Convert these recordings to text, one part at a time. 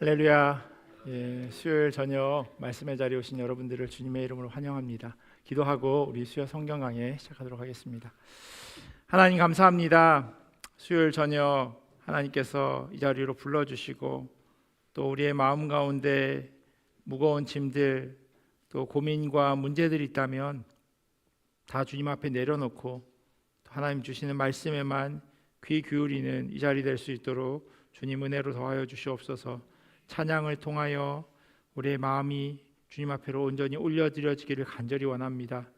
할렐루야. 수요일 저녁 말씀의 자리에 오신 여러분들을 주님의 이름으로 환영합니다. 기도하고 우리 수요 성경 강해 시작하도록 하겠습니다. 하나님 감사합니다. 수요일 저녁 하나님께서 이 자리로 불러주시고 또 우리의 마음 가운데 무거운 짐들 또 고민과 문제들이 있다면 다 주님 앞에 내려놓고 또 하나님 주시는 말씀에만 귀 기울이는 이 자리 될 수 있도록 주님 은혜로 더하여 주시옵소서. 찬양을 통하여 우리의 마음이 주님 앞으로 온전히 올려드려지기를 간절히 원합니다.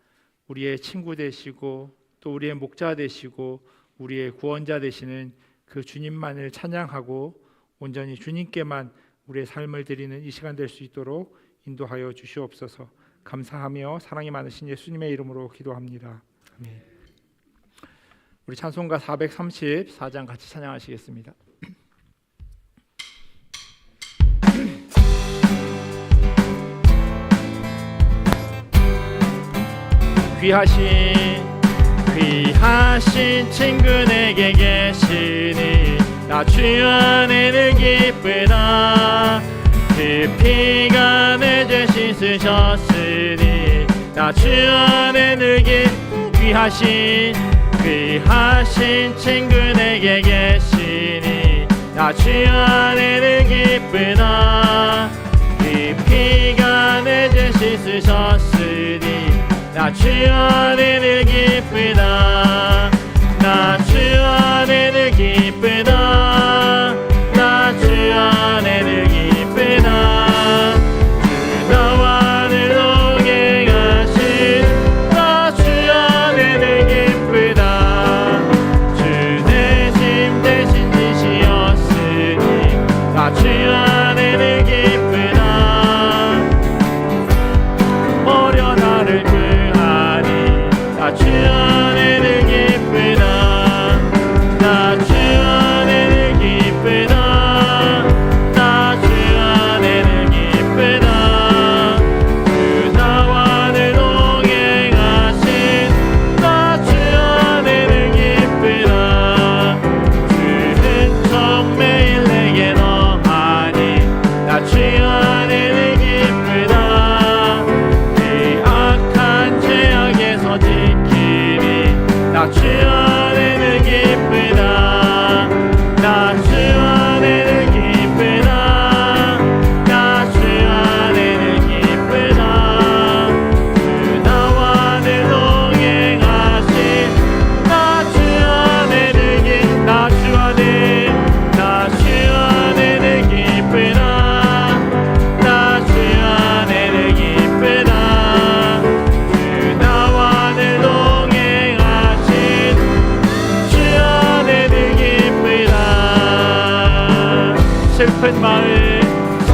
우리의 친구 되시고 또 우리의 목자 되시고 우리의 구원자 되시는 그 주님만을 찬양하고 온전히 주님께만 우리의 삶을 드리는 이 시간 될 수 있도록 인도하여 주시옵소서. 감사하며 사랑이 많으신 예수님의 이름으로 기도합니다. 아멘. 우리 찬송가 434장 같이 찬양하시겠습니다. 귀하신 친구 내게 계시니 나 주 안에는 기쁘다. 그 피가 내 죄 씻으셨으니 나 주 안에는 귀하신 친구 내게 계시니 나 주 안에는 기쁘다. 그 피가 내 죄 씻으셨으니 나 주 안에는 기쁘다. 나 주 안에는 기쁘다. 나 주 안에는 기쁘다. 주 나와는 동행하신 나 주 안에는 기쁘다. 주 내 짐 대신 지시었으니 나 주 안에는 기쁘다. 어려 나를 나 주 안에는 기쁘다. 나 주 안에는 기쁘다. 나 주 안에는 기쁘다. 주 나와는 동행하신 나 주 안에는 기쁘다. 주는 정 매일 내게 너하니 나 주 안에는 기쁘다. 내 악한 죄악에서 나 주 안에는 기쁘다. 나 주 안에는 기쁘다. 나 주 안에는 기쁘다. 주 나와는 동행하신 나 주 안에는 나 주 안에는 기쁘다. 나 주 안에는 기쁘다. 주 나와는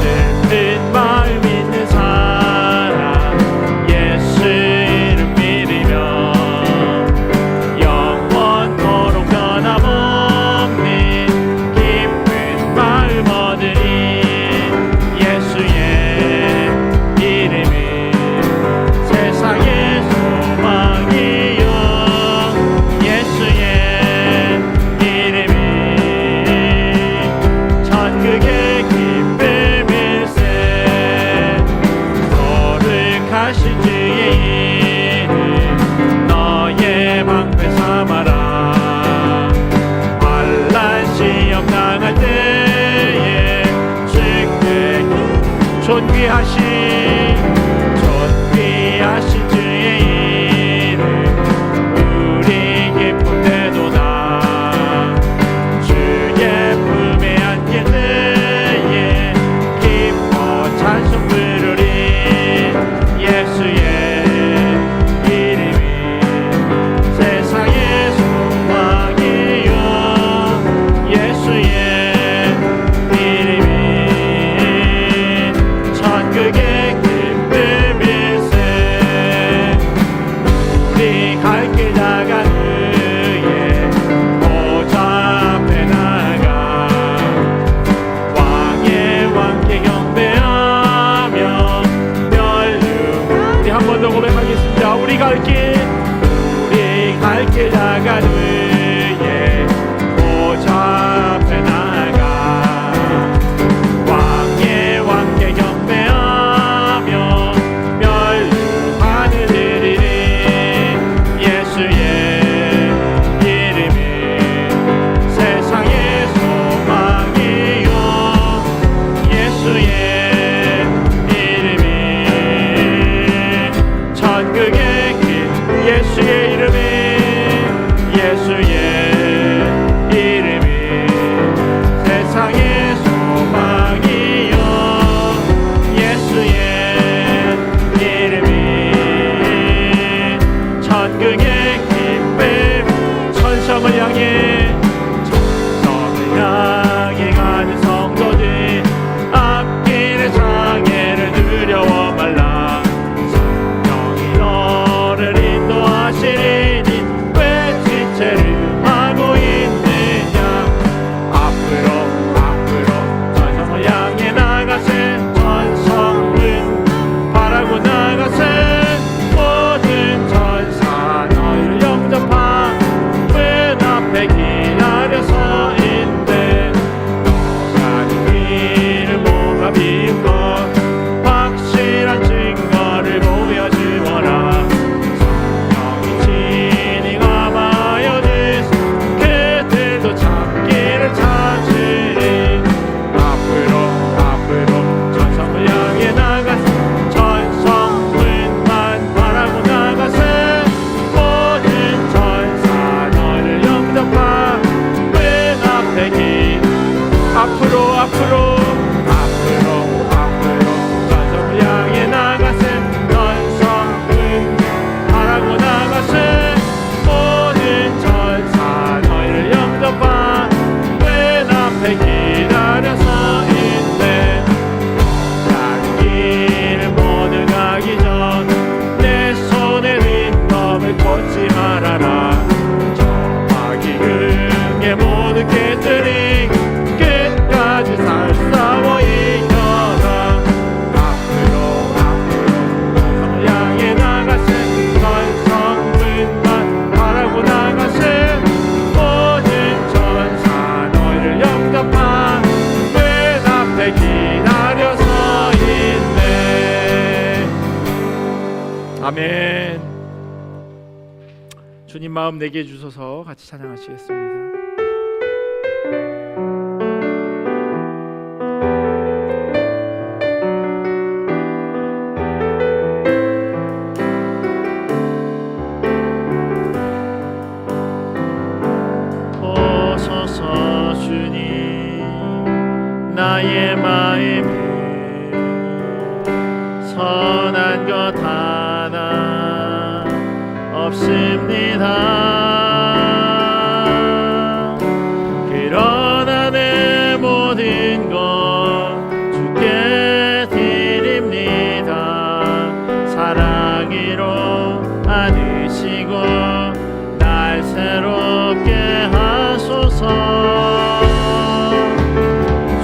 슬픈 마음 있는 사람 예수 이름 믿으며 영원토록 변함없는 기쁜 마음 얻으리. 예수의 이름은 세상의 소망이요. 예수의 이름은 천국의 기쁨일세. 거룩하신 주의 이름 너의 방패 삼아라. 환난 시험 당할 때에 주께 존귀하신 주의 이름 우리 기쁨 되도다. 주의 품에 안길 때에 기뻐 찬송 부르리. 예수의 이름이 세상의 소망이요. 예수의 이름이 천국의 앞으로 저점을 향해 나가세. 전성은 바라고 나가세. 모든 전사 너희를 영접하. 문 앞에 기다려서 있네. 난 길을 모두 가기 전 내 손에 린검을 꽂지 말아라. 저 마귀 등에 모든 개들이 끝까지 살 싸워 이겨라. 앞으로 전성을 향해 나가세. 전성문만 바라고 나가세. 모든 전사 너희를 영접하. 문 앞에 기다려서 있네. 아멘. 주님 마음 내게 주소서. 같이 찬양하시겠습니다. 오소서 주님 나의 마음에 선한 것 하나 없습니다. 그러나 내 모든 것 주께 드립니다. 사랑으로 안으시고 날 새롭게 하소서.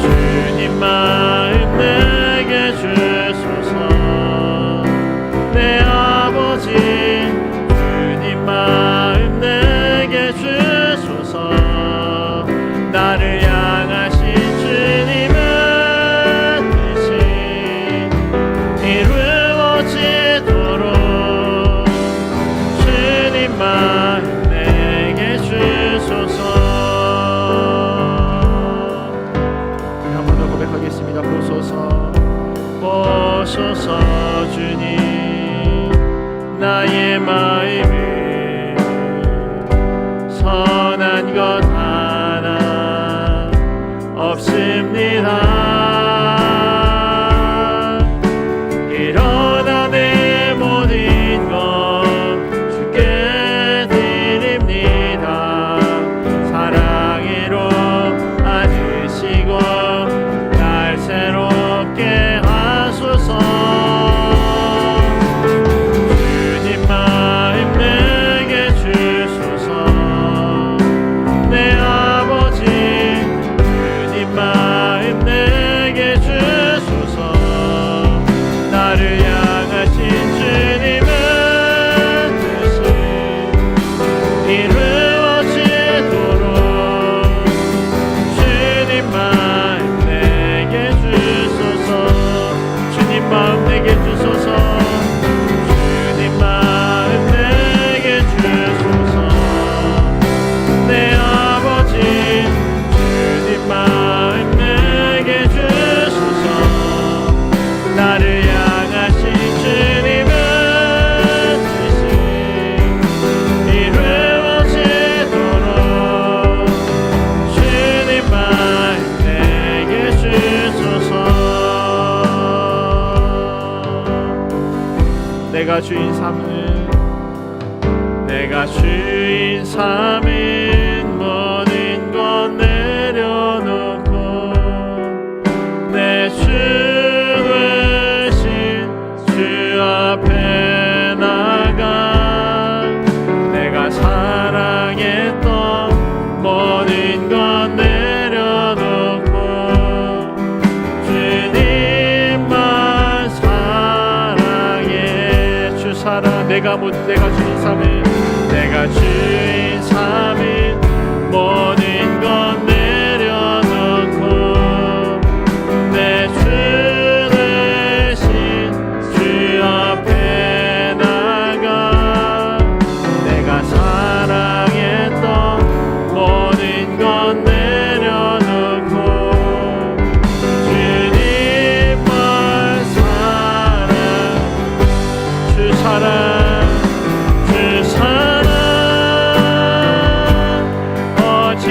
주님 마음 내게 주소서. 내 아버지 주님 마음 내게 주소서. 나를 향하신 주님의 뜻이 이루어지도록 주님 마음 내게 주소서. 한 번 더 고백하겠습니다. 보소서 주님 나의 마음을 선한 것 하나 없습니다. 그러나 내 모든 것 주께 드립니다. 사랑으로 안으시고 날 새롭게 하소서. 주님 마음 내게 주소서. 내 아버지 주님 마음 내게 주소서. 나를 향하신 주님의 뜻이 이루어지도록 주님 마음 내게 주소서. 주님 마음 내게 주소서. 주님 마음 내게 주소서. 내 아버지 주님 마음 내게 주소서. 나를 향하신 주님의 뜻이 이루어지도록 주님 마음 내게 주소서. 내가 주인 삼은 모든 것 내려놓고 내 주 되신 주 앞에 나가. 내가 사랑했던 모든 것 내려놓고 주님만 사랑해. 주 사랑 내가 주인 삼은 모든 것 내려놓고 내 주 대신 주 앞에 나가. 내가 사랑했던 모든 것 내려놓고 주님만 사랑. 주 사랑 오직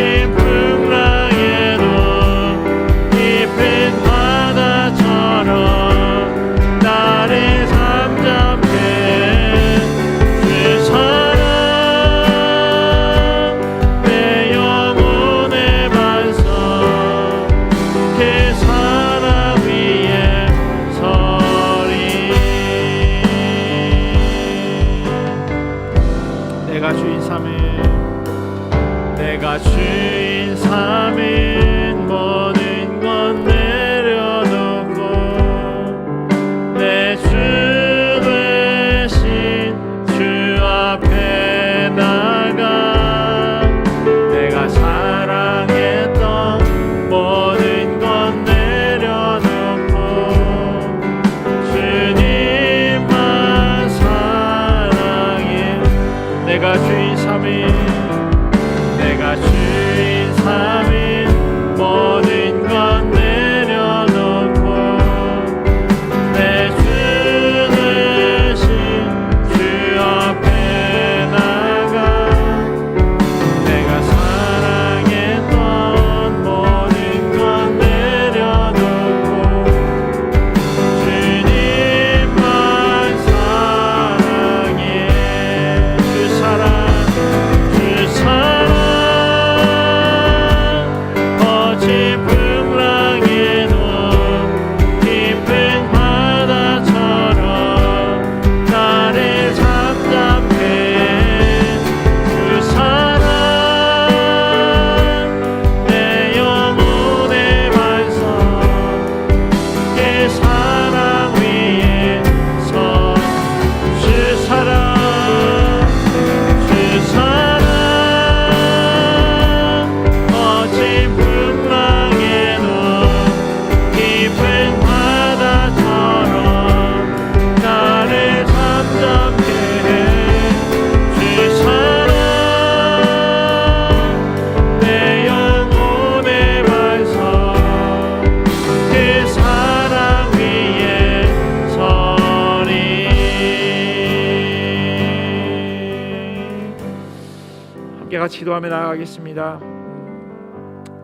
같이 기도하며 나아가겠습니다.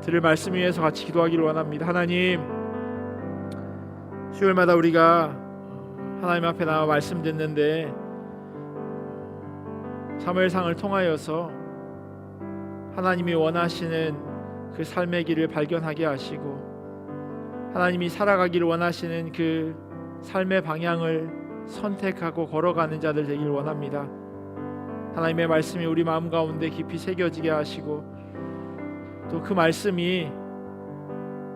들을 말씀 위해서 같이 기도하기를 원합니다. 하나님, 수요일마다 우리가 하나님 앞에 나와 말씀 듣는데 사무엘상을 통하여서 하나님이 원하시는 그 삶의 길을 발견하게 하시고 하나님이 살아가기를 원하시는 그 삶의 방향을 선택하고 걸어가는 자들 되길 원합니다. 하나님의 말씀이 우리 마음 가운데 깊이 새겨지게 하시고 또 그 말씀이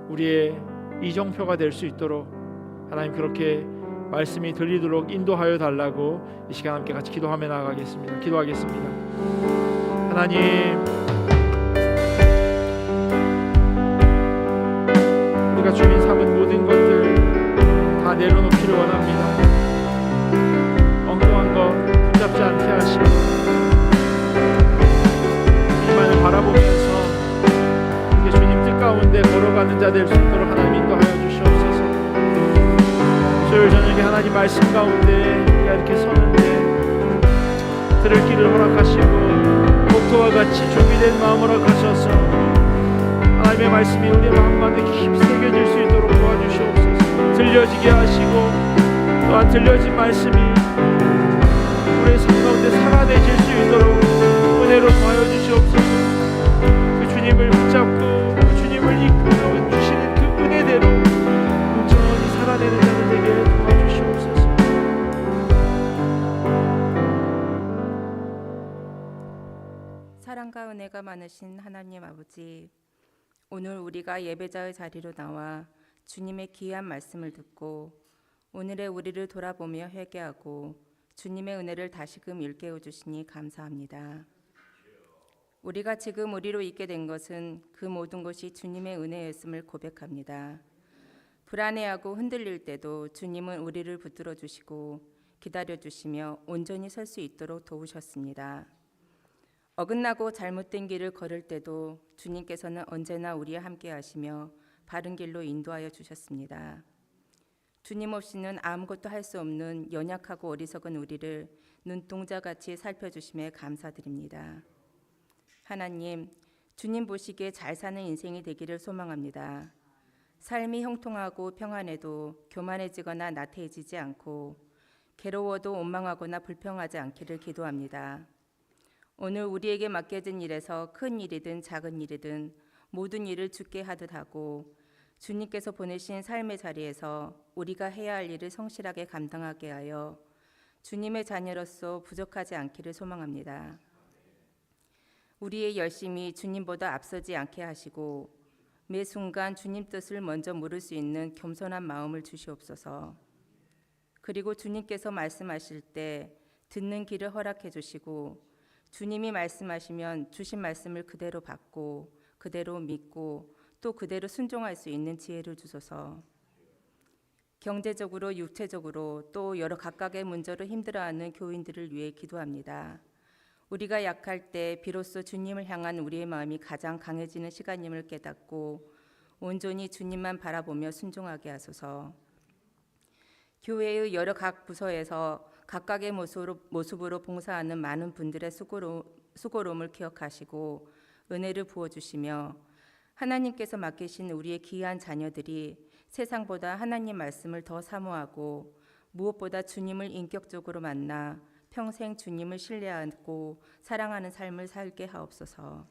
우리의 이정표가 될 수 있도록 하나님 그렇게 말씀이 들리도록 인도하여 달라고 이 시간 함께 같이 기도하며 나아가겠습니다. 기도하겠습니다. 하나님, 우리가 주님 삼은 모든 것들 다 내려놓기를 원합니다. 엉뚱한 것 붙잡지 않게 하시고 주님만을 바라보면서 이렇게 주님 뜻 가운데 걸어가는 자 될 수 있도록 하나님 인도하여 주시옵소서. 수요일 저녁에 하나님 말씀 가운데 우리가 이렇게 서는데 들을 길을 허락하시고 목토와 같이 준비된 마음 허락하셔서 하나님의 말씀이 우리의 마음 가운데 깊이 새겨질 수 있도록 도와주시옵소서. 들려지게 하시고 또한 들려진 말씀이 우리의 삶 가운데 살아내질 수 있도록 은혜로 도와여 주시옵소서. 그 주님을 붙잡고 그 주님을 이끌어 주시는 그 은혜대로 온전히 살아내는 자들 되게 도와주시옵소서. 사랑과 은혜가 많으신 하나님 아버지, 오늘 우리가 예배자의 자리로 나와 주님의 귀한 말씀을 듣고 오늘의 우리를 돌아보며 회개하고 주님의 은혜를 다시금 일깨워 주시니 감사합니다. 우리가 지금 우리로 있게 된 것은 그 모든 것이 주님의 은혜였음을 고백합니다. 불안해하고 흔들릴 때도 주님은 우리를 붙들어 주시고 기다려 주시며 온전히 설 수 있도록 도우셨습니다. 어긋나고 잘못된 길을 걸을 때도 주님께서는 언제나 우리와 함께 하시며 바른 길로 인도하여 주셨습니다. 주님 없이는 아무것도 할 수 없는 연약하고 어리석은 우리를 눈동자같이 살펴주심에 감사드립니다. 하나님, 주님 보시기에 잘 사는 인생이 되기를 소망합니다. 삶이 형통하고 평안해도 교만해지거나 나태해지지 않고 괴로워도 원망하거나 불평하지 않기를 기도합니다. 오늘 우리에게 맡겨진 일에서 큰 일이든 작은 일이든 모든 일을 주께 하듯 하고 주님께서 보내신 삶의 자리에서 우리가 해야 할 일을 성실하게 감당하게 하여 주님의 자녀로서 부족하지 않기를 소망합니다. 우리의 열심이 주님보다 앞서지 않게 하시고 매 순간 주님 뜻을 먼저 물을 수 있는 겸손한 마음을 주시옵소서. 그리고 주님께서 말씀하실 때 듣는 길을 허락해 주시고 주님이 말씀하시면 주신 말씀을 그대로 받고 그대로 믿고 또 그대로 순종할 수 있는 지혜를 주소서. 경제적으로 육체적으로 또 여러 각각의 문제로 힘들어하는 교인들을 위해 기도합니다. 우리가 약할 때 비로소 주님을 향한 우리의 마음이 가장 강해지는 시간임을 깨닫고 온전히 주님만 바라보며 순종하게 하소서. 교회의 여러 각 부서에서 각각의 모습으로 봉사하는 많은 분들의 수고로움을 기억하시고 은혜를 부어주시며 하나님께서 맡기신 우리의 귀한 자녀들이 세상보다 하나님 말씀을 더 사모하고 무엇보다 주님을 인격적으로 만나 평생 주님을 신뢰하고 사랑하는 삶을 살게 하옵소서.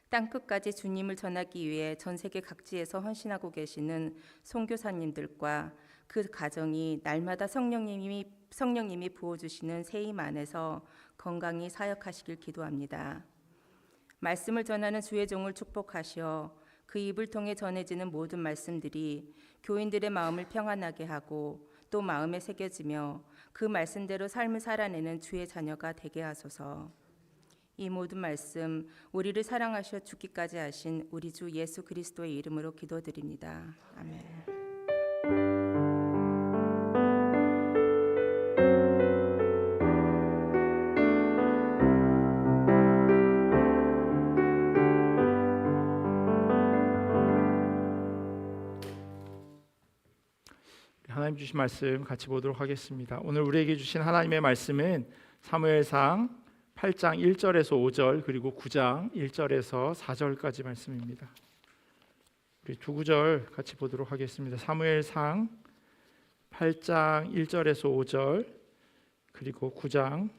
땅끝까지 주님을 전하기 위해 전 세계 각지에서 헌신하고 계시는 선교사님들과 그 가정이 날마다 성령님이 부어주시는 새 힘 안에서 건강히 사역하시길 기도합니다. 말씀을 전하는 주의 종을 축복하시어 그 입을 통해 전해지는 모든 말씀들이 교인들의 마음을 평안하게 하고 또 마음에 새겨지며 그 말씀대로 삶을 살아내는 주의 자녀가 되게 하소서. 이 모든 말씀 우리를 사랑하셔 죽기까지 하신 우리 주 예수 그리스도의 이름으로 기도드립니다. 아멘. 하나님 주신 말씀 같이 보도록 하겠습니다. 오늘 우리에게 주신 하나님의 말씀은 사무엘상 8장 1절에서 5절 그리고 9장 1절에서 4절까지 말씀입니다. 우리 두 구절 같이 보도록 하겠습니다. 사무엘상 8장 1절에서 5절 그리고 9장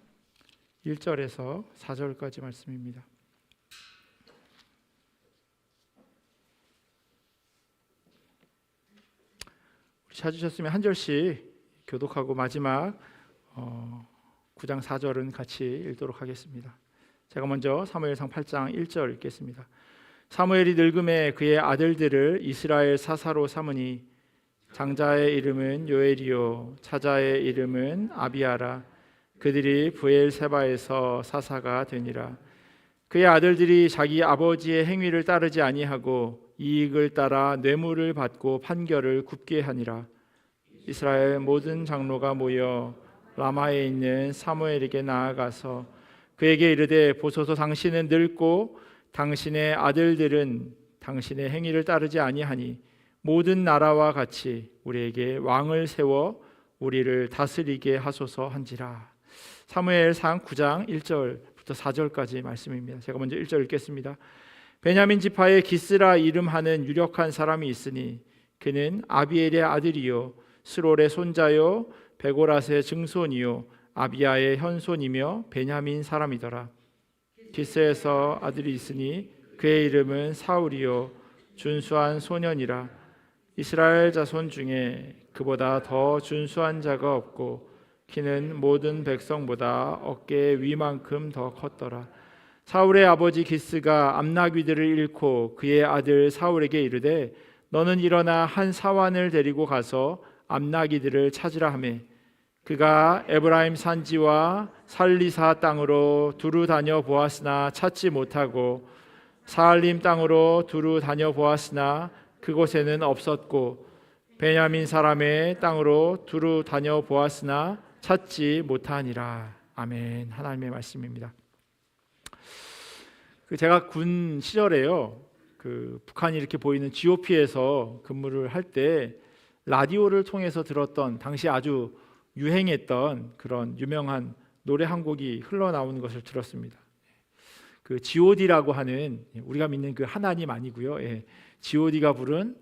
1절에서 4절까지 말씀입니다. 우리 찾으셨으면 한 절씩 교독하고 마지막 9장 4절은 같이 읽도록 하겠습니다. 제가 먼저 사무엘상 8장 1절 읽겠습니다. 사무엘이 늙음에 그의 아들들을 이스라엘 사사로 삼으니 장자의 이름은 요엘이요 차자의 이름은 아비아라. 그들이 브엘세바에서 사사가 되니라. 그의 아들들이 자기 아버지의 행위를 따르지 아니하고 이익을 따라 뇌물을 받고 판결을 굽게 하니라. 이스라엘 모든 장로가 모여 라마에 있는 사무엘에게 나아가서 그에게 이르되 보소서 당신은 늙고 당신의 아들들은 당신의 행위를 따르지 아니하니 모든 나라와 같이 우리에게 왕을 세워 우리를 다스리게 하소서 한지라. 사무엘상 9장 1절부터 4절까지 말씀입니다. 제가 먼저 1절 읽겠습니다. 베냐민 지파의 기스라 이름하는 유력한 사람이 있으니 그는 아비엘의 아들이요 스롤의 손자요 베고라스의 증손이요 아비야의 현손이며 베냐민 사람이더라. 기스에서 아들이 있으니 그의 이름은 사울이요 준수한 소년이라. 이스라엘 자손 중에 그보다 더 준수한 자가 없고 키는 모든 백성보다 어깨 위만큼 더 컸더라. 사울의 아버지 기스가 암나귀들을 잃고 그의 아들 사울에게 이르되 너는 일어나 한 사환을 데리고 가서 암나귀들을 찾으라 하매 그가 에브라임 산지와 살리사 땅으로 두루 다녀 보았으나 찾지 못하고 사알림 땅으로 두루 다녀 보았으나 그곳에는 없었고 베냐민 사람의 땅으로 두루 다녀 보았으나 찾지 못하니라. 아멘. 하나님의 말씀입니다. 제가 군 시절에요. 북한이 이렇게 보이는 GOP에서 근무를 할 때 라디오를 통해서 들었던 당시 아주 유행했던 그런 유명한 노래 한 곡이 흘러나오는 것을 들었습니다. G.O.D라고 하는 우리가 믿는 그 하나님 아니고요. G.O.D가 부른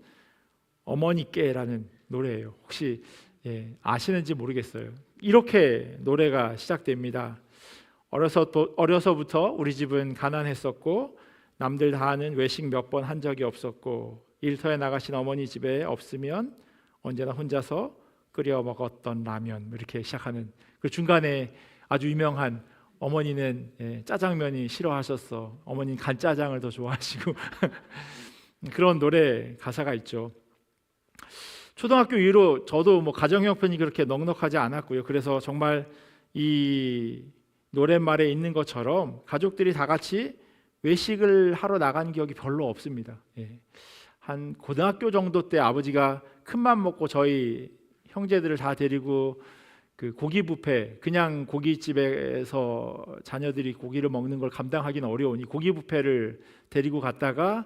어머니께라는 노래예요. 혹시 아시는지 모르겠어요. 이렇게 노래가 시작됩니다. 어려서부터 우리 집은 가난했었고 남들 다 하는 외식 몇 번 한 적이 없었고 일터에 나가신 어머니 집에 없으면 언제나 혼자서 끓여 먹었던 라면 이렇게 시작하는 그 중간에 아주 유명한 어머니는 짜장면이 싫어하셨어. 어머니는 간짜장을 더 좋아하시고 그런 노래 가사가 있죠. 초등학교 이후로 저도 가정 형편이 그렇게 넉넉하지 않았고요. 그래서 정말 이 노랫말에 있는 것처럼 가족들이 다 같이 외식을 하러 나간 기억이 별로 없습니다. 한 고등학교 정도 때 아버지가 큰맘 먹고 저희 형제들을 다 데리고 그 고기 뷔페, 그냥 고깃집에서 자녀들이 고기를 먹는 걸 감당하기는 어려우니 고기 뷔페를 데리고 갔다가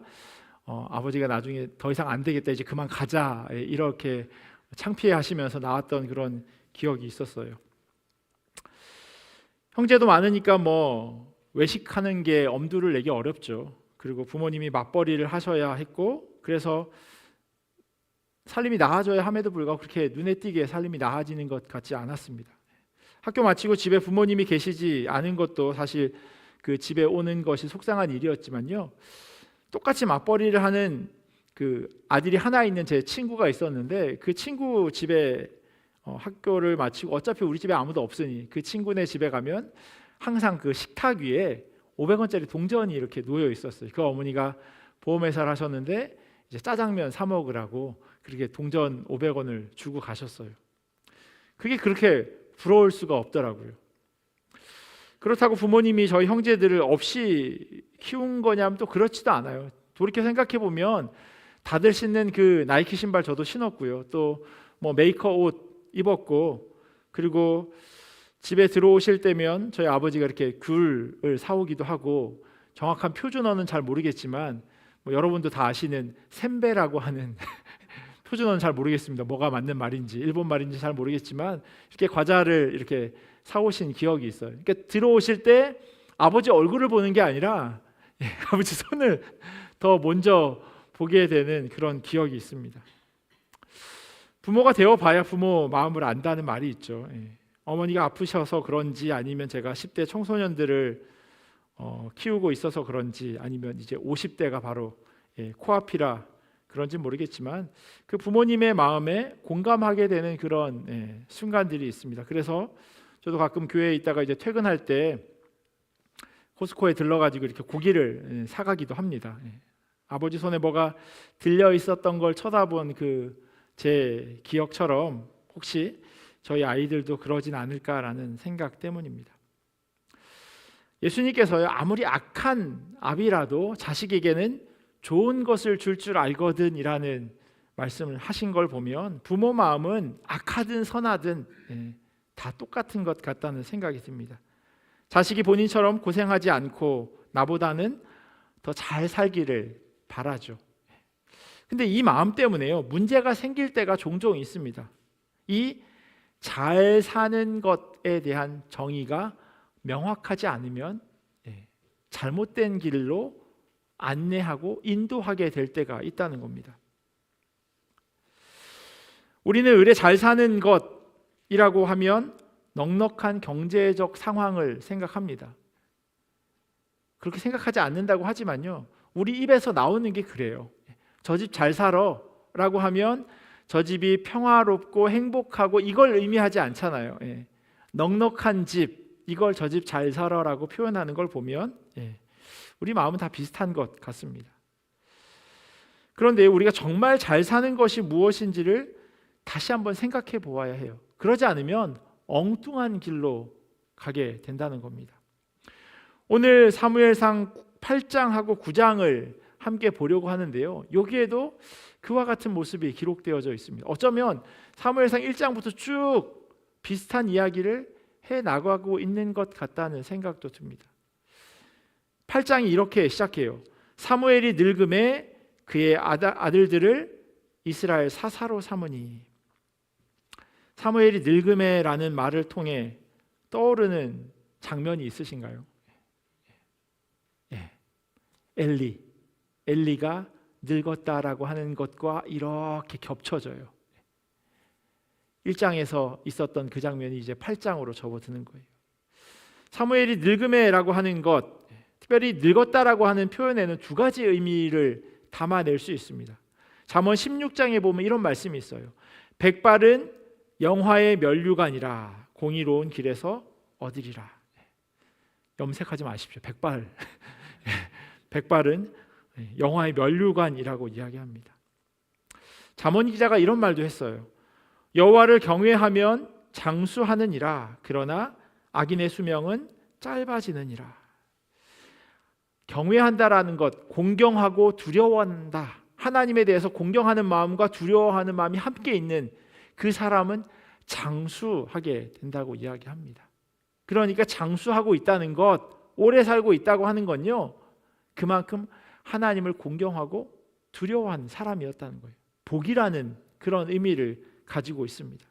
아버지가 나중에 더 이상 안 되겠다 이제 그만 가자 이렇게 창피해하시면서 나왔던 그런 기억이 있었어요. 형제도 많으니까 외식하는 게 엄두를 내기 어렵죠. 그리고 부모님이 맞벌이를 하셔야 했고 그래서 살림이 나아져야 함에도 불구하고 그렇게 눈에 띄게 살림이 나아지는 것 같지 않았습니다. 학교 마치고 집에 부모님이 계시지 않은 것도 사실 그 집에 오는 것이 속상한 일이었지만요. 똑같이 맞벌이를 하는 그 아들이 하나 있는 제 친구가 있었는데 그 친구 집에 학교를 마치고 어차피 우리 집에 아무도 없으니 그 친구네 집에 가면 항상 그 식탁 위에 500원짜리 동전이 이렇게 놓여 있었어요. 그 어머니가 보험회사를 하셨는데 이제 짜장면 사 먹으라고 그렇게 동전 500원을 주고 가셨어요. 그게 그렇게 부러울 수가 없더라고요. 그렇다고 부모님이 저희 형제들을 없이 키운 거냐면 또 그렇지도 않아요. 돌이켜 생각해 보면 다들 신는 그 나이키 신발 저도 신었고요. 또 메이커 옷 입었고 그리고 집에 들어오실 때면 저희 아버지가 이렇게 귤을 사오기도 하고 정확한 표준어는 잘 모르겠지만 여러분도 다 아시는 셈베라고 하는 표준어는 잘 모르겠습니다. 뭐가 맞는 말인지 일본 말인지 잘 모르겠지만 이렇게 과자를 이렇게 사오신 기억이 있어요. 그러니까 들어오실 때 아버지 얼굴을 보는 게 아니라 아버지 손을 더 먼저 보게 되는 그런 기억이 있습니다. 부모가 되어봐야 부모 마음을 안다는 말이 있죠. 어머니가 아프셔서 그런지 아니면 제가 10대 청소년들을 키우고 있어서 그런지 아니면 이제 50대가 바로 코앞이라 그런지 모르겠지만 그 부모님의 마음에 공감하게 되는 그런 순간들이 있습니다. 그래서 저도 가끔 교회에 있다가 이제 퇴근할 때 코스코에 들러가지고 이렇게 고기를 사가기도 합니다. 아버지 손에 뭐가 들려 있었던 걸 쳐다본 그 제 기억처럼 혹시 저희 아이들도 그러진 않을까라는 생각 때문입니다. 예수님께서요, 아무리 악한 아비라도 자식에게는 좋은 것을 줄 알거든이라는 말씀을 하신 걸 보면 부모 마음은 악하든 선하든 다 똑같은 것 같다는 생각이 듭니다. 자식이 본인처럼 고생하지 않고 나보다는 더 잘 살기를 바라죠. 근데 이 마음 때문에요, 문제가 생길 때가 종종 있습니다. 이 잘 사는 것에 대한 정의가 명확하지 않으면 잘못된 길로 안내하고 인도하게 될 때가 있다는 겁니다. 우리는 의례 잘 사는 것이라고 하면 넉넉한 경제적 상황을 생각합니다. 그렇게 생각하지 않는다고 하지만요, 우리 입에서 나오는 게 그래요. 저 집 잘 살아 라고 하면 저 집이 평화롭고 행복하고 이걸 의미하지 않잖아요. 넉넉한 집, 이걸 저 집 잘 살아 라고 표현하는 걸 보면 우리 마음은 다 비슷한 것 같습니다. 그런데 우리가 정말 잘 사는 것이 무엇인지를 다시 한번 생각해 보아야 해요. 그러지 않으면 엉뚱한 길로 가게 된다는 겁니다. 오늘 사무엘상 8장하고 9장을 함께 보려고 하는데요, 여기에도 그와 같은 모습이 기록되어져 있습니다. 어쩌면 사무엘상 1장부터 쭉 비슷한 이야기를 해나가고 있는 것 같다는 생각도 듭니다. 8장이 이렇게 시작해요. 사무엘이 늙음에 그의 아들들을 이스라엘 사사로 삼으니. 사무엘이 늙음에라는 말을 통해 떠오르는 장면이 있으신가요? 엘리가 늙었다라고 하는 것과 이렇게 겹쳐져요. 1장에서 있었던 그 장면이 이제 8장으로 접어드는 거예요. 사무엘이 늙음에라고 하는 것, 특별히 늙었다라고 하는 표현에는 두 가지 의미를 담아낼 수 있습니다. 잠언 16장에 보면 이런 말씀이 있어요. 백발은 영화의 면류관이라 공의로운 길에서 얻으리라. 염색하지 마십시오. 백발은 영화의 면류관이라고 이야기합니다. 잠언 기자가 이런 말도 했어요. 여호와를 경외하면 장수하느니라. 그러나 악인의 수명은 짧아지느니라. 경외한다라는 것, 공경하고 두려워한다. 하나님에 대해서 공경하는 마음과 두려워하는 마음이 함께 있는 그 사람은 장수하게 된다고 이야기합니다. 그러니까 장수하고 있다는 것, 오래 살고 있다고 하는 건요, 그만큼 하나님을 공경하고 두려워하는 사람이었다는 거예요. 복이라는 그런 의미를 가지고 있습니다.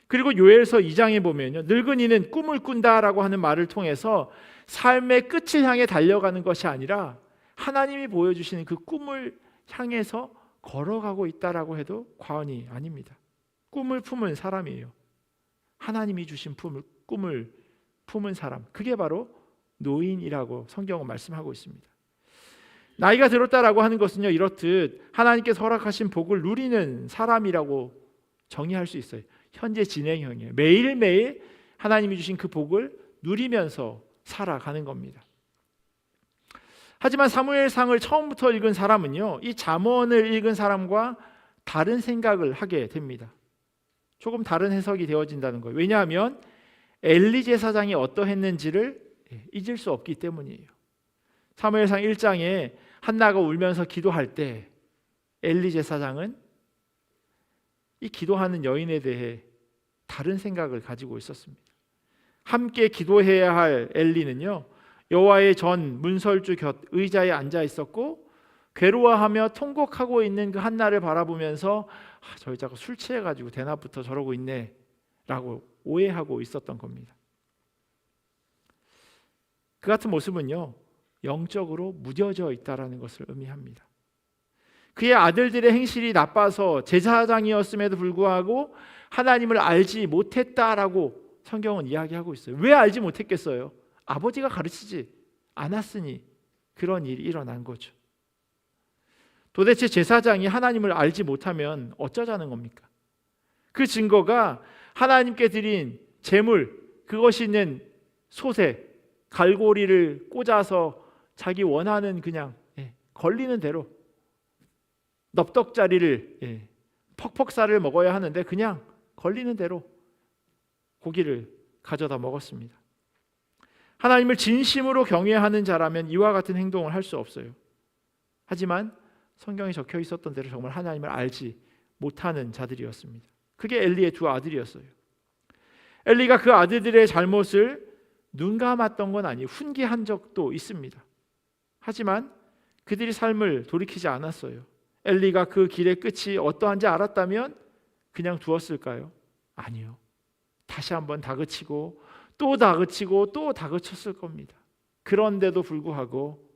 그리고 요엘서 2장에 보면요, 늙은이는 꿈을 꾼다라고 하는 말을 통해서 삶의 끝을 향해 달려가는 것이 아니라 하나님이 보여주시는 그 꿈을 향해서 걸어가고 있다라고 해도 과언이 아닙니다. 꿈을 품은 사람이에요. 하나님이 주신 꿈을 품은 사람, 그게 바로 노인이라고 성경은 말씀하고 있습니다. 나이가 들었다라고 하는 것은요, 이렇듯 하나님께서 허락하신 복을 누리는 사람이라고 정의할 수 있어요. 현재 진행형이에요. 매일매일 하나님이 주신 그 복을 누리면서 살아가는 겁니다. 하지만 사무엘상을 처음부터 읽은 사람은요, 이 잠언을 읽은 사람과 다른 생각을 하게 됩니다. 조금 다른 해석이 되어진다는 거예요. 왜냐하면 엘리 제사장이 어떠했는지를 잊을 수 없기 때문이에요. 사무엘상 1장에 한나가 울면서 기도할 때 엘리 제사장은 이 기도하는 여인에 대해 다른 생각을 가지고 있었습니다. 함께 기도해야 할 엘리는요, 여호와의 전 문설주 곁 의자에 앉아 있었고 괴로워하며 통곡하고 있는 그 한나를 바라보면서 저 여자가 술 취해가지고 대낮부터 저러고 있네 라고 오해하고 있었던 겁니다. 그 같은 모습은요, 영적으로 무뎌져 있다라는 것을 의미합니다. 그의 아들들의 행실이 나빠서 제사장이었음에도 불구하고 하나님을 알지 못했다라고 성경은 이야기하고 있어요. 왜 알지 못했겠어요? 아버지가 가르치지 않았으니 그런 일이 일어난 거죠. 도대체 제사장이 하나님을 알지 못하면 어쩌자는 겁니까? 그 증거가 하나님께 드린 제물, 그것이 있는 솥에 갈고리를 꽂아서 자기 원하는 그냥 걸리는 대로 넙떡자리를 퍽퍽살을 먹어야 하는데 그냥 걸리는 대로 고기를 가져다 먹었습니다. 하나님을 진심으로 경외하는 자라면 이와 같은 행동을 할 수 없어요. 하지만 성경에 적혀 있었던 대로 정말 하나님을 알지 못하는 자들이었습니다. 그게 엘리의 두 아들이었어요. 엘리가 그 아들들의 잘못을 눈 감았던 건 아니에요. 훈계한 적도 있습니다. 하지만 그들이 삶을 돌이키지 않았어요. 엘리가 그 길의 끝이 어떠한지 알았다면 그냥 두었을까요? 아니요. 다시 한번 다그치고 또 다그치고 또 다그쳤을 겁니다. 그런데도 불구하고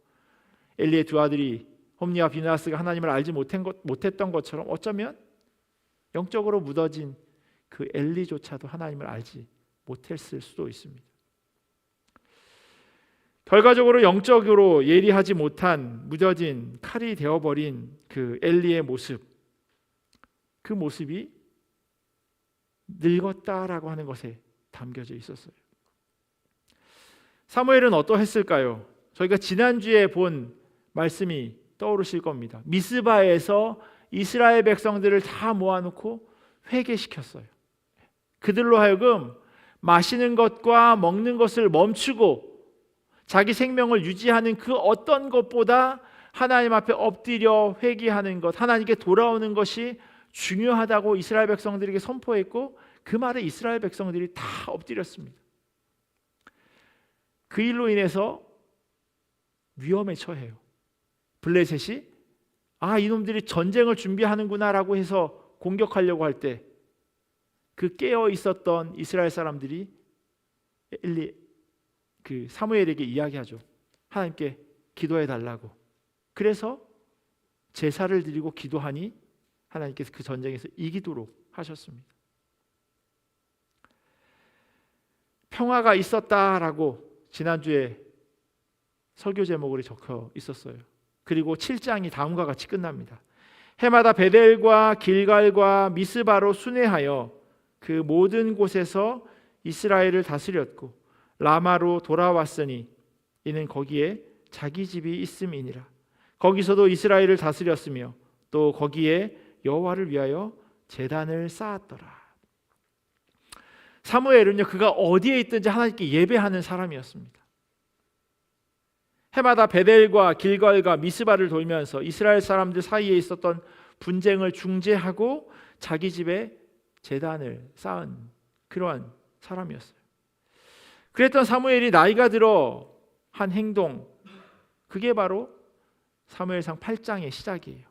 엘리의 두 아들이 홈니와 비나스가 하나님을 알지 못했던 것처럼 어쩌면 영적으로 묻어진 그 엘리조차도 하나님을 알지 못했을 수도 있습니다. 결과적으로 영적으로 예리하지 못한 무뎌진 칼이 되어버린 그 엘리의 모습, 그 모습이 늙었다라고 하는 것에 담겨져 있었어요. 사무엘은 어떠했을까요? 저희가 지난주에 본 말씀이 떠오르실 겁니다. 미스바에서 이스라엘 백성들을 다 모아놓고 회개시켰어요. 그들로 하여금 마시는 것과 먹는 것을 멈추고 자기 생명을 유지하는 그 어떤 것보다 하나님 앞에 엎드려 회개하는 것, 하나님께 돌아오는 것이 중요하다고 이스라엘 백성들에게 선포했고 그 말에 이스라엘 백성들이 다 엎드렸습니다. 그 일로 인해서 위험에 처해요. 블레셋이 이놈들이 전쟁을 준비하는구나라고 해서 공격하려고 할 때 그 깨어 있었던 이스라엘 사람들이 사무엘에게 이야기하죠. 하나님께 기도해 달라고. 그래서 제사를 드리고 기도하니 하나님께서 그 전쟁에서 이기도록 하셨습니다. 평화가 있었다라고 지난주에 설교 제목으로 적혀 있었어요. 그리고 7장이 다음과 같이 끝납니다. 해마다 베델과 길갈과 미스바로 순회하여 그 모든 곳에서 이스라엘을 다스렸고 라마로 돌아왔으니 이는 거기에 자기 집이 있음이니라. 거기서도 이스라엘을 다스렸으며 또 거기에 여호와를 위하여 제단을 쌓았더라. 사무엘은요, 그가 어디에 있든지 하나님께 예배하는 사람이었습니다. 해마다 베델과 길갈과 미스바를 돌면서 이스라엘 사람들 사이에 있었던 분쟁을 중재하고 자기 집에 제단을 쌓은 그러한 사람이었어요. 그랬던 사무엘이 나이가 들어 한 행동, 그게 바로 사무엘상 8장의 시작이에요.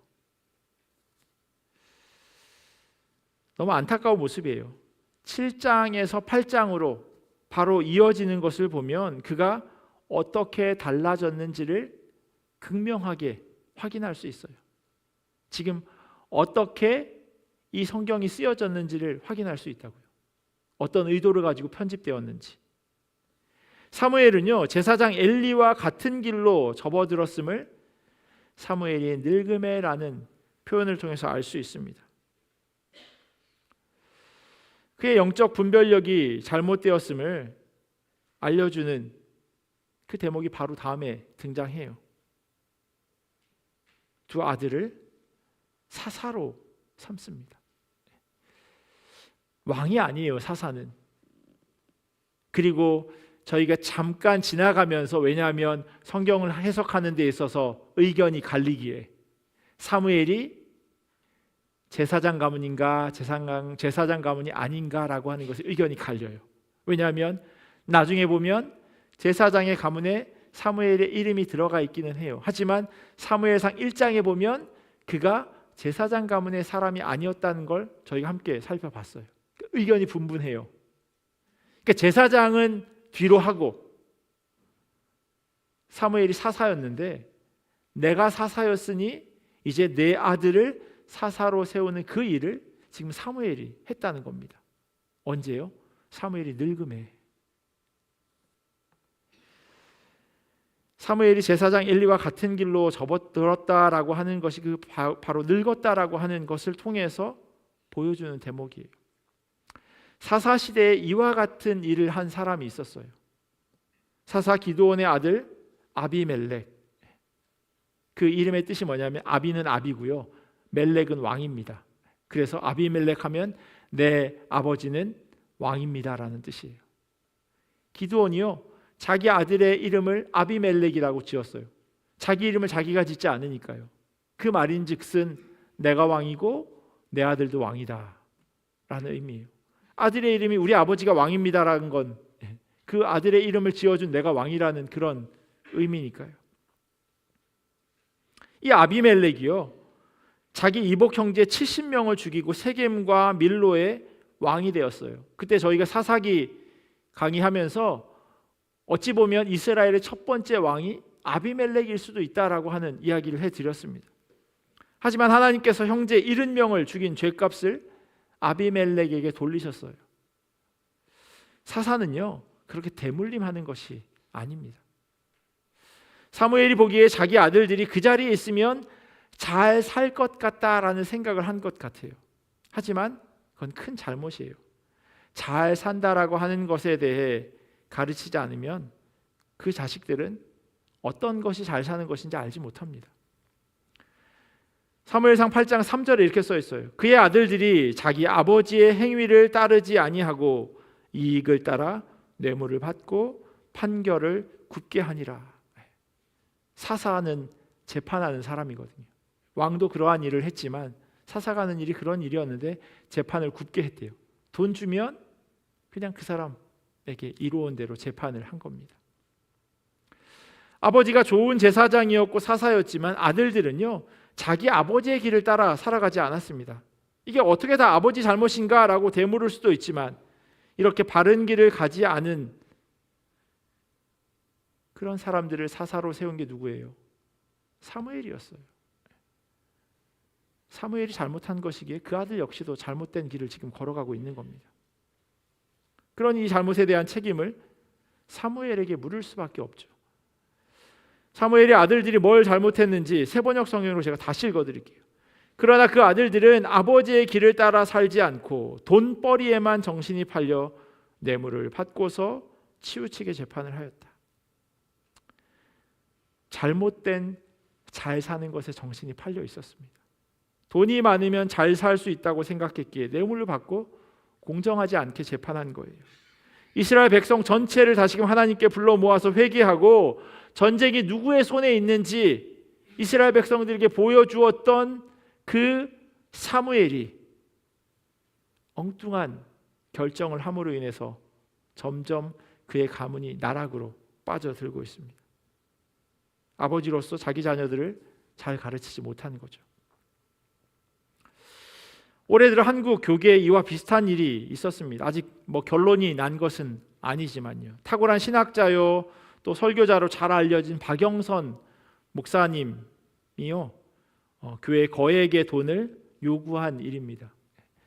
너무 안타까운 모습이에요. 7장에서 8장으로 바로 이어지는 것을 보면 그가 어떻게 달라졌는지를 극명하게 확인할 수 있어요. 지금 어떻게 이 성경이 쓰여졌는지를 확인할 수 있다고요. 어떤 의도를 가지고 편집되었는지. 사무엘은요, 제사장 엘리와 같은 길로 접어들었음을 사무엘이 늙음에라는 표현을 통해서 알 수 있습니다. 그의 영적 분별력이 잘못되었음을 알려주는 그 대목이 바로 다음에 등장해요. 두 아들을 사사로 삼습니다. 왕이 아니에요, 사사는. 그리고 저희가 잠깐 지나가면서, 왜냐하면 성경을 해석하는 데 있어서 의견이 갈리기에 사무엘이 제사장 가문인가 제사장 가문이 아닌가라고 하는 것에 의견이 갈려요. 왜냐하면 나중에 보면 제사장의 가문에 사무엘의 이름이 들어가 있기는 해요. 하지만 사무엘상 1장에 보면 그가 제사장 가문의 사람이 아니었다는 걸 저희가 함께 살펴봤어요. 의견이 분분해요. 그러니까 제사장은 뒤로 하고 사무엘이 사사였는데 내가 사사였으니 이제 내 아들을 사사로 세우는 그 일을 지금 사무엘이 했다는 겁니다. 언제요? 사무엘이 늙음에. 사무엘이 제사장 엘리와 같은 길로 접어들었다라고 하는 것이 그 바로 늙었다라고 하는 것을 통해서 보여주는 대목이에요. 사사 시대에 이와 같은 일을 한 사람이 있었어요. 사사 기드온의 아들 아비멜렉. 그 이름의 뜻이 뭐냐면 아비는 아비고요, 멜렉은 왕입니다. 그래서 아비멜렉 하면 내 아버지는 왕입니다라는 뜻이에요. 기드온이요, 자기 아들의 이름을 아비멜렉이라고 지었어요. 자기 이름을 자기가 짓지 않으니까요. 그 말인즉슨 내가 왕이고 내 아들도 왕이다 라는 의미예요. 아들의 이름이 우리 아버지가 왕입니다라는 건 그 아들의 이름을 지어준 내가 왕이라는 그런 의미니까요. 이 아비멜렉이요, 자기 이복 형제 70명을 죽이고 세겜과 밀로의 왕이 되었어요. 그때 저희가 사사기 강의하면서 어찌 보면 이스라엘의 첫 번째 왕이 아비멜렉일 수도 있다라고 하는 이야기를 해드렸습니다. 하지만 하나님께서 형제 70명을 죽인 죄값을 아비멜렉에게 돌리셨어요. 사사는요, 그렇게 대물림하는 것이 아닙니다. 사무엘이 보기에 자기 아들들이 그 자리에 있으면 잘 살 것 같다라는 생각을 한 것 같아요. 하지만 그건 큰 잘못이에요. 잘 산다라고 하는 것에 대해 가르치지 않으면 그 자식들은 어떤 것이 잘 사는 것인지 알지 못합니다. 사무엘상 8장 3절에 이렇게 써 있어요. 그의 아들들이 자기 아버지의 행위를 따르지 아니하고 이익을 따라 뇌물을 받고 판결을 굽게 하니라. 사사는 재판하는 사람이거든요. 왕도 그러한 일을 했지만 사사가 하는 일이 그런 일이었는데 재판을 굽게 했대요. 돈 주면 그냥 그 사람에게 이루어온 대로 재판을 한 겁니다. 아버지가 좋은 제사장이었고 사사였지만 아들들은요, 자기 아버지의 길을 따라 살아가지 않았습니다. 이게 어떻게 다 아버지 잘못인가 라고 되물을 수도 있지만 이렇게 바른 길을 가지 않은 그런 사람들을 사사로 세운 게 누구예요? 사무엘이었어요. 사무엘이 잘못한 것이기에 그 아들 역시도 잘못된 길을 지금 걸어가고 있는 겁니다. 그러니 이 잘못에 대한 책임을 사무엘에게 물을 수밖에 없죠. 사무엘의 아들들이 뭘 잘못했는지 세번역 성경으로 제가 다시 읽어드릴게요. 그러나 그 아들들은 아버지의 길을 따라 살지 않고 돈벌이에만 정신이 팔려 뇌물을 받고서 치우치게 재판을 하였다. 잘못된 잘 사는 것에 정신이 팔려 있었습니다. 돈이 많으면 잘 살 수 있다고 생각했기에 뇌물을 받고 공정하지 않게 재판한 거예요. 이스라엘 백성 전체를 다시금 하나님께 불러 모아서 회개하고 전쟁이 누구의 손에 있는지 이스라엘 백성들에게 보여주었던 그 사무엘이 엉뚱한 결정을 함으로 인해서 점점 그의 가문이 나락으로 빠져들고 있습니다. 아버지로서 자기 자녀들을 잘 가르치지 못한 거죠. 올해 들어 한국 교계에 이와 비슷한 일이 있었습니다. 아직 결론이 난 것은 아니지만요. 탁월한 신학자요, 또 설교자로 잘 알려진 박영선 목사님이요, 교회 거액의 돈을 요구한 일입니다.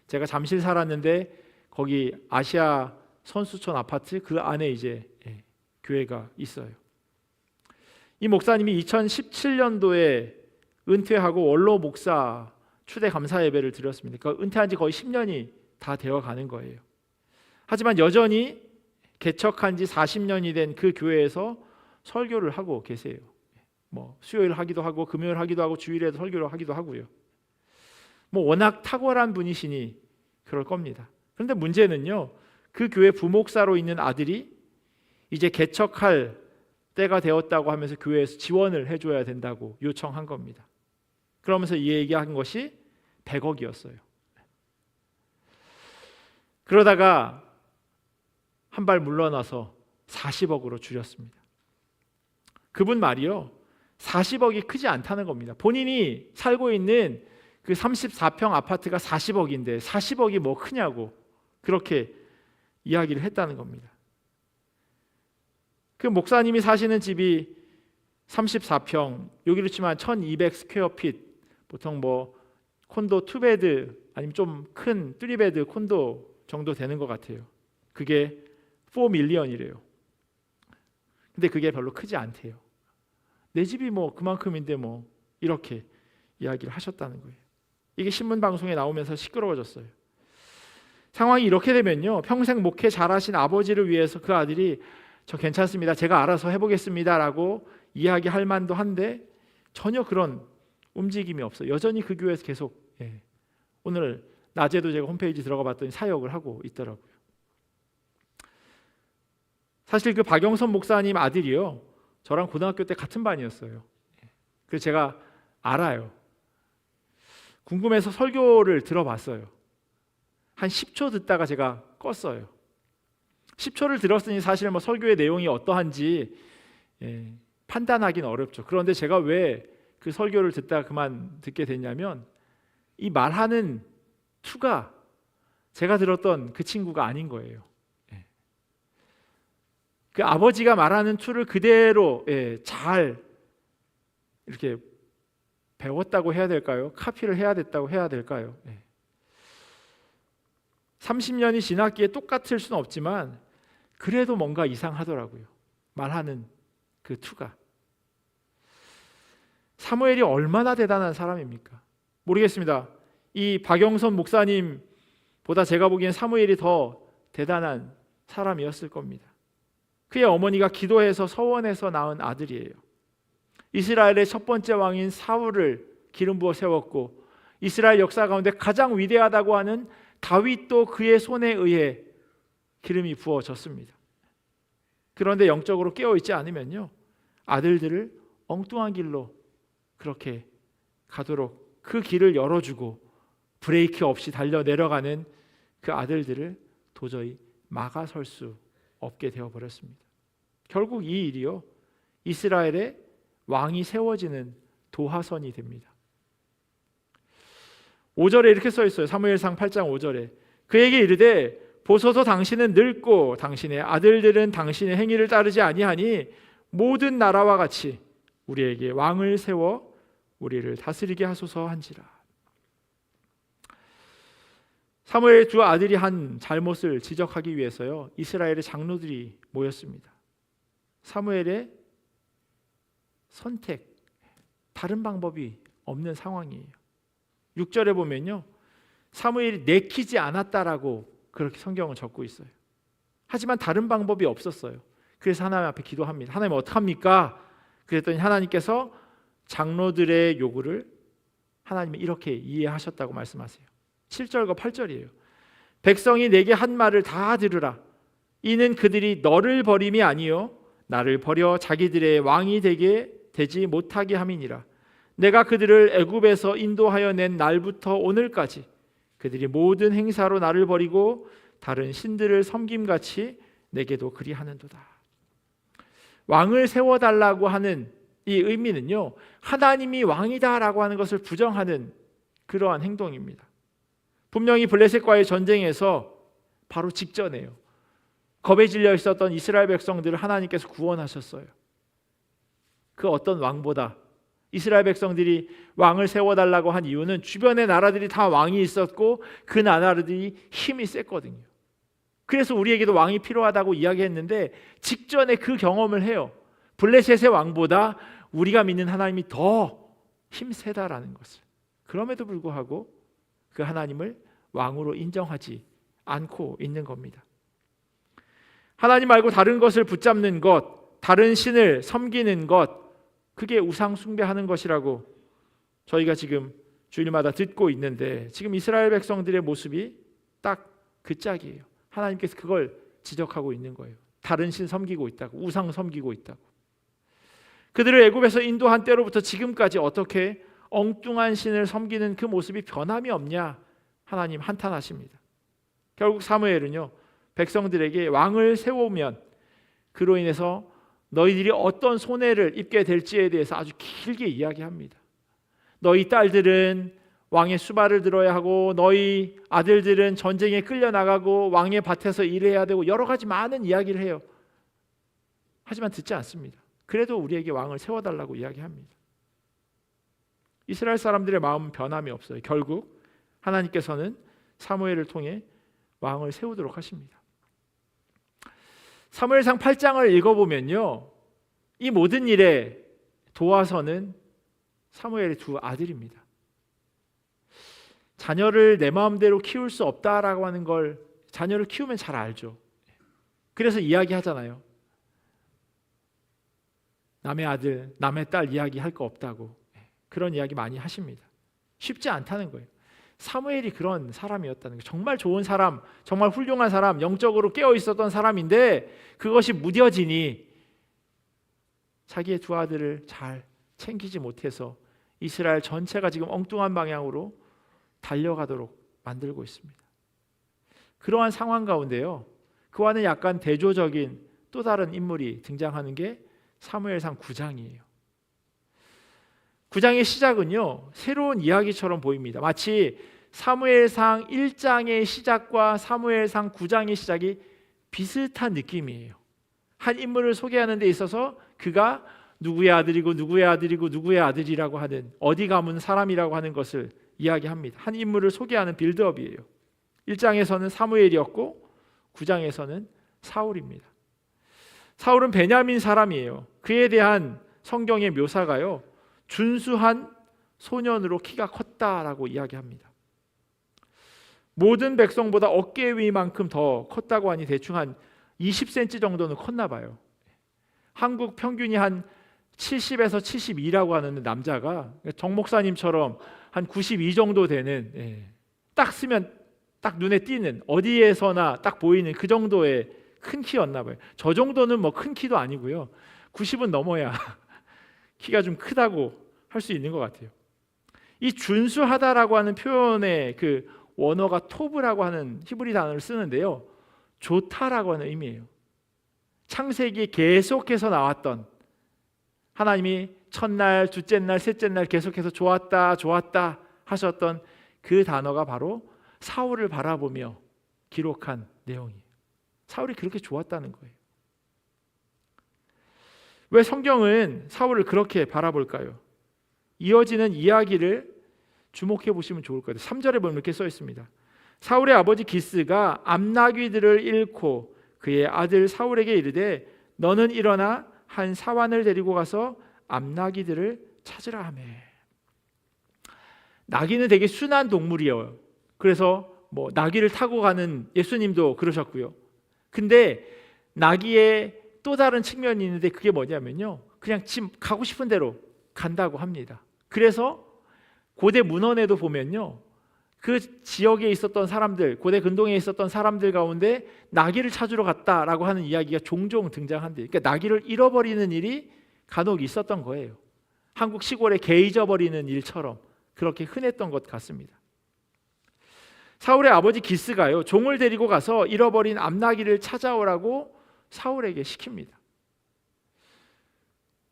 제가 잠실 살았는데 거기 아시아 선수촌 아파트 그 안에 이제 교회가 있어요. 이 목사님이 2017년도에 은퇴하고 원로 목사 추대 감사 예배를 드렸습니다. 그러니까 은퇴한 지 거의 10년이 다 되어 가는 거예요. 하지만 여전히 개척한 지 40년이 된 그 교회에서 설교를 하고 계세요. 수요일 하기도 하고 금요일 하기도 하고 주일에도 설교를 하기도 하고요. 워낙 탁월한 분이시니 그럴 겁니다. 그런데 문제는요, 그 교회 부목사로 있는 아들이 이제 개척할 때가 되었다고 하면서 교회에서 지원을 해줘야 된다고 요청한 겁니다. 그러면서 이 얘기한 것이 100억이었어요. 그러다가 한 발 물러나서 40억으로 줄였습니다. 그분 말이요, 40억이 크지 않다는 겁니다. 본인이 살고 있는 그 34평 아파트가 40억인데 40억이 뭐 크냐고 그렇게 이야기를 했다는 겁니다. 그 목사님이 사시는 집이 34평, 여기로 치면 1200 스퀘어핏, 보통 뭐 콘도 2베드 아니면 좀 큰 3베드 콘도 정도 되는 것 같아요. 그게 4 밀리언이래요. 근데 그게 별로 크지 않대요. 내 집이 뭐 그만큼인데 뭐 이렇게 이야기를 하셨다는 거예요. 이게 신문 방송에 나오면서 시끄러워졌어요. 상황이 이렇게 되면요, 평생 목회 잘하신 아버지를 위해서 그 아들이 저 괜찮습니다, 제가 알아서 해보겠습니다 라고 이야기할 만도 한데 전혀 그런 움직임이 없어요. 여전히 그 교회에서 계속 오늘 낮에도 제가 홈페이지 들어가 봤더니 사역을 하고 있더라고요. 사실 그 박영선 목사님 아들이요, 저랑 고등학교 때 같은 반이었어요. 그래서 제가 알아요. 궁금해서 설교를 들어봤어요. 한 10초 듣다가 제가 껐어요. 10초를 들었으니 사실 뭐 설교의 내용이 어떠한지 판단하기는 어렵죠. 그런데 제가 왜 그 설교를 듣다가 그만 듣게 됐냐면, 이 말하는 투가 제가 들었던 그 친구가 아닌 거예요. 그 아버지가 말하는 투를 그대로 잘 이렇게 배웠다고 해야 될까요? 카피를 해야 됐다고 해야 될까요? 30년이 지났기에 똑같을 수는 없지만 그래도 뭔가 이상하더라고요. 말하는 그 투가. 사무엘이 얼마나 대단한 사람입니까? 모르겠습니다. 이 박영선 목사님보다 제가 보기엔 사무엘이 더 대단한 사람이었을 겁니다. 그의 어머니가 기도해서 서원해서 낳은 아들이에요. 이스라엘의 첫 번째 왕인 사울을 기름 부어 세웠고, 이스라엘 역사 가운데 가장 위대하다고 하는 다윗도 그의 손에 의해 기름이 부어졌습니다. 그런데 영적으로 깨어있지 않으면요, 아들들을 엉뚱한 길로 그렇게 가도록 그 길을 열어주고 브레이크 없이 달려 내려가는 그 아들들을 도저히 막아설 수 없게 되어버렸습니다. 결국 이 일이요, 이스라엘의 왕이 세워지는 도화선이 됩니다. 5절에 이렇게 써 있어요. 사무엘상 8장 5절에 그에게 이르되 보소서 당신은 늙고 당신의 아들들은 당신의 행위를 따르지 아니하니 모든 나라와 같이 우리에게 왕을 세워 우리를 다스리게 하소서 한지라. 사무엘의 두 아들이 한 잘못을 지적하기 위해서요, 이스라엘의 장로들이 모였습니다. 사무엘의 선택, 다른 방법이 없는 상황이에요. 6절에 보면요, 사무엘이 내키지 않았다라고 그렇게 성경은 적고 있어요. 하지만 다른 방법이 없었어요. 그래서 하나님 앞에 기도합니다. 하나님 어떡합니까? 그랬더니 하나님께서 장로들의 요구를 하나님이 이렇게 이해하셨다고 말씀하세요. 7절과 8절이에요. 백성이 내게 한 말을 다 들으라. 이는 그들이 너를 버림이 아니요 나를 버려 자기들의 왕이 되지 못하게 함이니라. 내가 그들을 애굽에서 인도하여 낸 날부터 오늘까지 그들이 모든 행사로 나를 버리고 다른 신들을 섬김같이 내게도 그리하는도다. 왕을 세워달라고 하는 이 의미는요, 하나님이 왕이다라고 하는 것을 부정하는 그러한 행동입니다. 분명히 블레셋과의 전쟁에서 바로 직전에요, 겁에 질려 있었던 이스라엘 백성들을 하나님께서 구원하셨어요. 그 어떤 왕보다 이스라엘 백성들이 왕을 세워달라고 한 이유는 주변의 나라들이 다 왕이 있었고 그 나라들이 힘이 셌거든요. 그래서 우리에게도 왕이 필요하다고 이야기했는데 직전에 그 경험을 해요. 블레셋의 왕보다 우리가 믿는 하나님이 더 힘세다라는 것을. 그럼에도 불구하고 그 하나님을 왕으로 인정하지 않고 있는 겁니다. 하나님 말고 다른 것을 붙잡는 것, 다른 신을 섬기는 것, 그게 우상 숭배하는 것이라고 저희가 지금 주일마다 듣고 있는데, 지금 이스라엘 백성들의 모습이 딱 그 짝이에요. 하나님께서 그걸 지적하고 있는 거예요. 다른 신 섬기고 있다고, 우상 섬기고 있다고. 그들을 애굽에서 인도한 때로부터 지금까지 어떻게 엉뚱한 신을 섬기는 그 모습이 변함이 없냐, 하나님 한탄하십니다. 결국 사무엘은요, 백성들에게 왕을 세우면 그로 인해서 너희들이 어떤 손해를 입게 될지에 대해서 아주 길게 이야기합니다. 너희 딸들은 왕의 수발을 들어야 하고 너희 아들들은 전쟁에 끌려나가고 왕의 밭에서 일해야 되고 여러 가지 많은 이야기를 해요. 하지만 듣지 않습니다. 그래도 우리에게 왕을 세워달라고 이야기합니다. 이스라엘 사람들의 마음은 변함이 없어요. 결국 하나님께서는 사무엘을 통해 왕을 세우도록 하십니다. 사무엘상 8장을 읽어보면요, 이 모든 일에 도와서는 사무엘의 두 아들입니다. 자녀를 내 마음대로 키울 수 없다라고 하는 걸 자녀를 키우면 잘 알죠. 그래서 이야기하잖아요. 남의 아들, 남의 딸 이야기할 거 없다고. 그런 이야기 많이 하십니다. 쉽지 않다는 거예요. 사무엘이 그런 사람이었다는 거예요. 정말 좋은 사람, 정말 훌륭한 사람, 영적으로 깨어 있었던 사람인데 그것이 무뎌지니 자기의 두 아들을 잘 챙기지 못해서 이스라엘 전체가 지금 엉뚱한 방향으로 달려가도록 만들고 있습니다. 그러한 상황 가운데요, 그와는 약간 대조적인 또 다른 인물이 등장하는 게 사무엘상 9장이에요. 9장의 시작은요, 새로운 이야기처럼 보입니다. 마치 사무엘상 1장의 시작과 사무엘상 9장의 시작이 비슷한 느낌이에요. 한 인물을 소개하는 데 있어서 그가 누구의 아들이고 누구의 아들이고 누구의 아들이라고 하는, 어디 가문 사람이라고 하는 것을 이야기합니다. 한 인물을 소개하는 빌드업이에요. 1장에서는 사무엘이었고 9장에서는 사울입니다. 사울은 베냐민 사람이에요. 그에 대한 성경의 묘사가요, 준수한 소년으로 키가 컸다라고 이야기합니다. 모든 백성보다 어깨 위만큼 더 컸다고 하니 대충 한 20cm 정도는 컸나 봐요. 한국 평균이 한 70에서 72라고 하는 남자가 정 목사님처럼 한 92 정도 되는, 딱 쓰면 딱 눈에 띄는, 어디에서나 딱 보이는 그 정도의 큰 키였나 봐요. 저 정도는 뭐 큰 키도 아니고요, 90은 넘어야 키가 좀 크다고 할 수 있는 것 같아요. 이 준수하다라고 하는 표현의 그 원어가 토브라고 하는 히브리 단어를 쓰는데요, 좋다라고 하는 의미예요. 창세기에 계속해서 나왔던, 하나님이 첫날, 둘째 날, 셋째 날 계속해서 좋았다, 좋았다 하셨던 그 단어가 바로 사울을 바라보며 기록한 내용이에요. 사울이 그렇게 좋았다는 거예요. 왜 성경은 사울을 그렇게 바라볼까요? 이어지는 이야기를 주목해 보시면 좋을 것 같아요. 3절에 보면 이렇게 써 있습니다. 사울의 아버지 기스가 암나귀들을 잃고 그의 아들 사울에게 이르되 너는 일어나 한 사환을 데리고 가서 암나귀들을 찾으라 하매. 나귀는 되게 순한 동물이에요. 그래서 뭐 나귀를 타고 가는 예수님도 그러셨고요. 근데 나귀의 또 다른 측면이 있는데 그게 뭐냐면요, 그냥 지금 가고 싶은 대로 간다고 합니다. 그래서 고대 문헌에도 보면요, 그 지역에 있었던 사람들, 고대 근동에 있었던 사람들 가운데 나귀를 찾으러 갔다라고 하는 이야기가 종종 등장한대요. 그러니까 나귀를 잃어버리는 일이 간혹 있었던 거예요. 한국 시골에 개 잊어버리는 일처럼 그렇게 흔했던 것 같습니다. 사울의 아버지 기스가요, 종을 데리고 가서 잃어버린 암나귀를 찾아오라고 사울에게 시킵니다.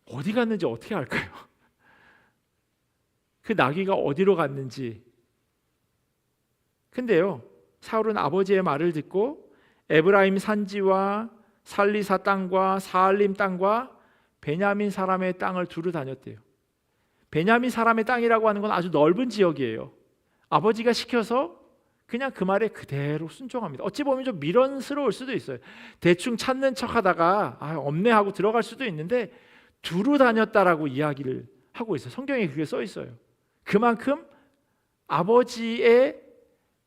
어디 갔는지 어떻게 알까요? 그 나귀가 어디로 갔는지. 근데요, 사울은 아버지의 말을 듣고 에브라임 산지와 살리사 땅과 사알림 땅과 베냐민 사람의 땅을 두루 다녔대요. 베냐민 사람의 땅이라고 하는 건 아주 넓은 지역이에요. 아버지가 시켜서 그냥 그 말에 그대로 순종합니다. 어찌 보면 좀 미련스러울 수도 있어요. 대충 찾는 척하다가 없네 하고 들어갈 수도 있는데 두루 다녔다라고 이야기를 하고 있어요. 성경에 그게 써 있어요. 그만큼 아버지의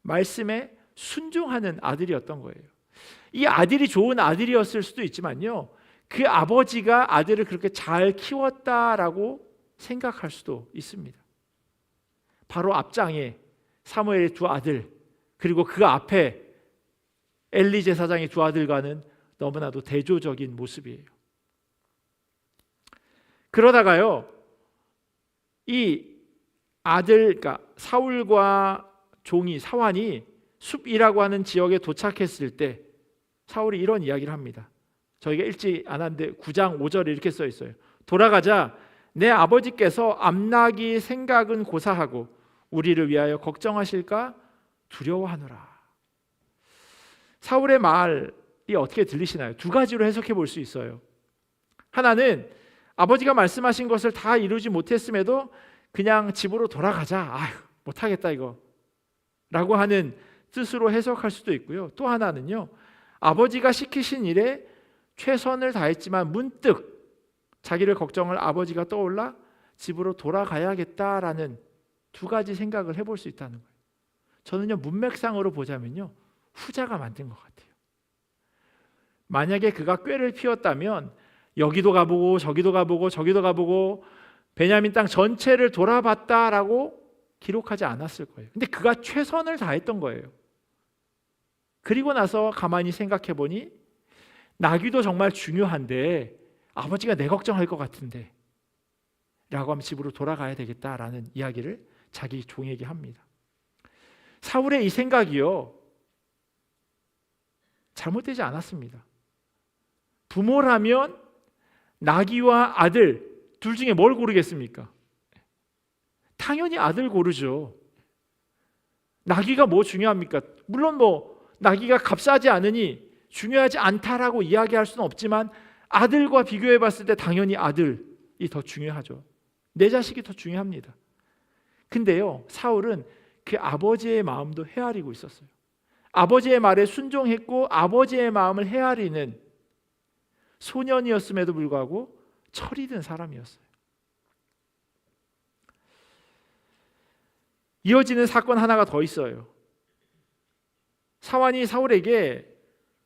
말씀에 순종하는 아들이었던 거예요. 이 아들이 좋은 아들이었을 수도 있지만요, 그 아버지가 아들을 그렇게 잘 키웠다라고 생각할 수도 있습니다. 바로 앞장에 사무엘의 두 아들, 그리고 그 앞에 엘리 제사장의 두 아들과는 너무나도 대조적인 모습이에요. 그러다가요, 이 아들, 그러니까 사울과 종이, 사환이 숲이라고 하는 지역에 도착했을 때 사울이 이런 이야기를 합니다. 저희가 읽지 않았는데 9장 5절에 이렇게 써 있어요. 돌아가자 내 아버지께서 암나귀 생각은 고사하고 우리를 위하여 걱정하실까 두려워하노라. 사울의 말이 어떻게 들리시나요? 두 가지로 해석해 볼 수 있어요. 하나는 아버지가 말씀하신 것을 다 이루지 못했음에도 그냥 집으로 돌아가자. 아휴, 못하겠다 이거 라고 하는 뜻으로 해석할 수도 있고요. 또 하나는요, 아버지가 시키신 일에 최선을 다했지만 문득 자기를 걱정할 아버지가 떠올라 집으로 돌아가야겠다라는 두 가지 생각을 해볼 수 있다는 거예요. 저는요, 문맥상으로 보자면요, 후자가 만든 것 같아요. 만약에 그가 꾀를 피웠다면 여기도 가보고 저기도 가보고 저기도 가보고 베냐민 땅 전체를 돌아봤다라고 기록하지 않았을 거예요. 근데 그가 최선을 다했던 거예요. 그리고 나서 가만히 생각해 보니 나귀도 정말 중요한데 아버지가 내 걱정할 것 같은데 라고 하면 집으로 돌아가야 되겠다라는 이야기를 자기 종에게 합니다. 사울의 이 생각이요, 잘못되지 않았습니다. 부모라면 나귀와 아들 둘 중에 뭘 고르겠습니까? 당연히 아들 고르죠. 나귀가 뭐 중요합니까? 물론 뭐 나귀가 값싸지 않으니 중요하지 않다라고 이야기할 수는 없지만 아들과 비교해 봤을 때 당연히 아들이 더 중요하죠. 내 자식이 더 중요합니다. 근데요, 사울은 그 아버지의 마음도 헤아리고 있었어요. 아버지의 말에 순종했고 아버지의 마음을 헤아리는 소년이었음에도 불구하고 철이 든 사람이었어요. 이어지는 사건 하나가 더 있어요. 사환이 사울에게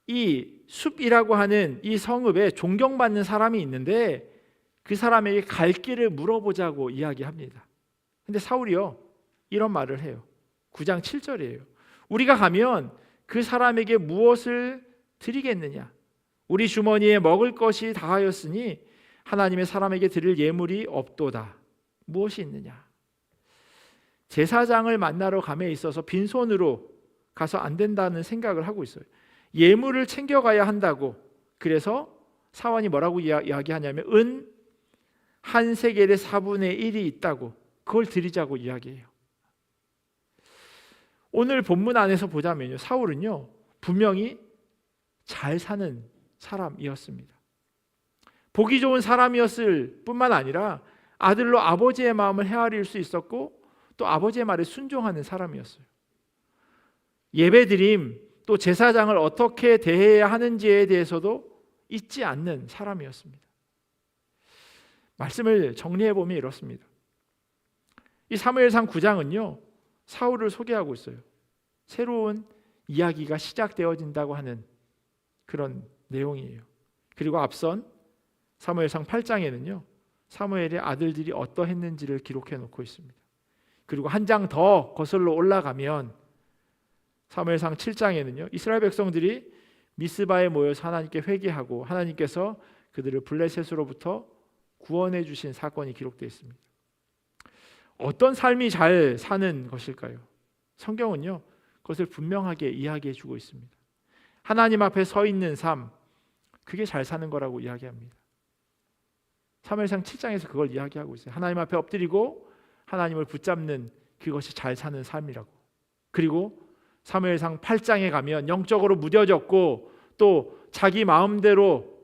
이 숲이라고 하는 이 성읍에 존경받는 사람이 있는데 그 사람에게 갈 길을 물어보자고 이야기합니다. 근데 사울이요, 이런 말을 해요. 9장 7절이에요. 우리가 가면 그 사람에게 무엇을 드리겠느냐? 우리 주머니에 먹을 것이 다하였으니 하나님의 사람에게 드릴 예물이 없도다. 무엇이 있느냐? 제사장을 만나러 감에 있어서 빈손으로 가서 안 된다는 생각을 하고 있어요. 예물을 챙겨가야 한다고. 그래서 사환이 뭐라고 이야기하냐면 은 한 세겔의 4분의 1이 있다고, 그걸 드리자고 이야기해요. 오늘 본문 안에서 보자면요, 사울은요 분명히 잘 사는 사람이었습니다. 보기 좋은 사람이었을 뿐만 아니라 아들로 아버지의 마음을 헤아릴 수 있었고 또 아버지의 말에 순종하는 사람이었어요. 예배드림 또 제사장을 어떻게 대해야 하는지에 대해서도 잊지 않는 사람이었습니다. 말씀을 정리해 보면 이렇습니다. 이 사무엘상 9장은요 사울을 소개하고 있어요. 새로운 이야기가 시작되어진다고 하는 그런 내용이에요. 그리고 앞선 사무엘상 8장에는요 사무엘의 아들들이 어떠했는지를 기록해 놓고 있습니다. 그리고 한 장 더 거슬러 올라가면 사무엘상 7장에는요 이스라엘 백성들이 미스바에 모여서 하나님께 회개하고 하나님께서 그들을 블레셋으로부터 구원해 주신 사건이 기록되어 있습니다. 어떤 삶이 잘 사는 것일까요? 성경은요 그것을 분명하게 이야기해 주고 있습니다. 하나님 앞에 서 있는 삶, 그게 잘 사는 거라고 이야기합니다. 사무엘상 7장에서 그걸 이야기하고 있어요. 하나님 앞에 엎드리고 하나님을 붙잡는 그것이 잘 사는 삶이라고. 그리고 사무엘상 8장에 가면 영적으로 무뎌졌고 또 자기 마음대로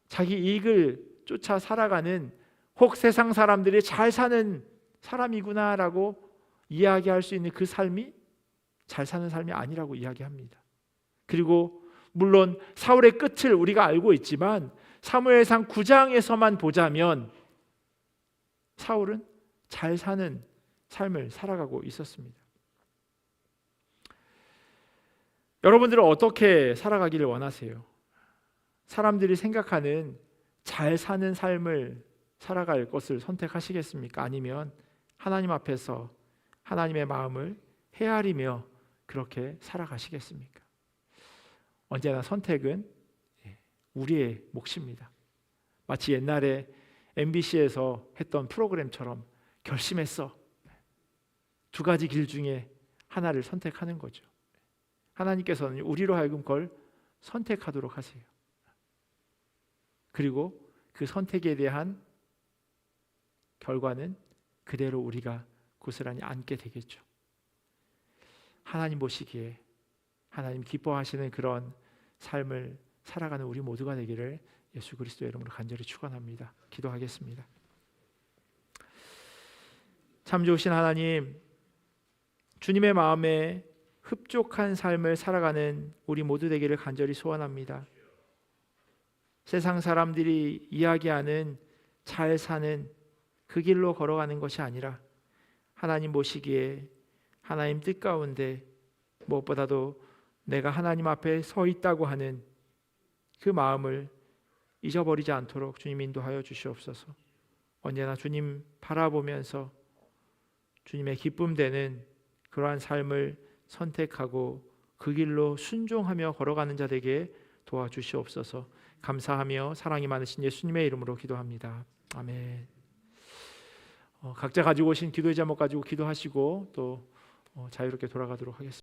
자기 이익을 쫓아 살아가는 혹 세상 사람들이 잘 사는 사람이구나라고 이야기할 수 있는 그 삶이 잘 사는 삶이 아니라고 이야기합니다. 그리고 물론 사울의 끝을 우리가 알고 있지만 사무엘상 9장에서만 보자면 사울은 잘 사는 삶을 살아가고 있었습니다. 여러분들은 어떻게 살아가기를 원하세요? 사람들이 생각하는 잘 사는 삶을 살아갈 것을 선택하시겠습니까? 아니면 하나님 앞에서 하나님의 마음을 헤아리며 그렇게 살아가시겠습니까? 언제나 선택은 우리의 몫입니다. 마치 옛날에 MBC에서 했던 프로그램처럼 결심했어. 두 가지 길 중에 하나를 선택하는 거죠. 하나님께서는 우리로 하여금 그걸 선택하도록 하세요. 그리고 그 선택에 대한 결과는 그대로 우리가 고스란히 안게 되겠죠. 하나님 보시기에 하나님 기뻐하시는 그런 삶을 살아가는 우리 모두가 되기를 예수 그리스도의 이름으로 간절히 축원합니다. 기도하겠습니다. 참 좋으신 하나님, 주님의 마음에 흡족한 삶을 살아가는 우리 모두 되기를 간절히 소원합니다. 세상 사람들이 이야기하는 잘 사는 그 길로 걸어가는 것이 아니라 하나님 보시기에 하나님 뜻 가운데 무엇보다도 내가 하나님 앞에 서 있다고 하는 그 마음을 잊어버리지 않도록 주님 인도하여 주시옵소서. 언제나 주님 바라보면서 주님의 기쁨 되는 그러한 삶을 선택하고 그 길로 순종하며 걸어가는 자 되게 도와주시옵소서. 감사하며 사랑이 많으신 예수님의 이름으로 기도합니다. 아멘. 각자 가지고 오신 기도의 제목 가지고 기도하시고 또 자유롭게 돌아가도록 하겠습니다.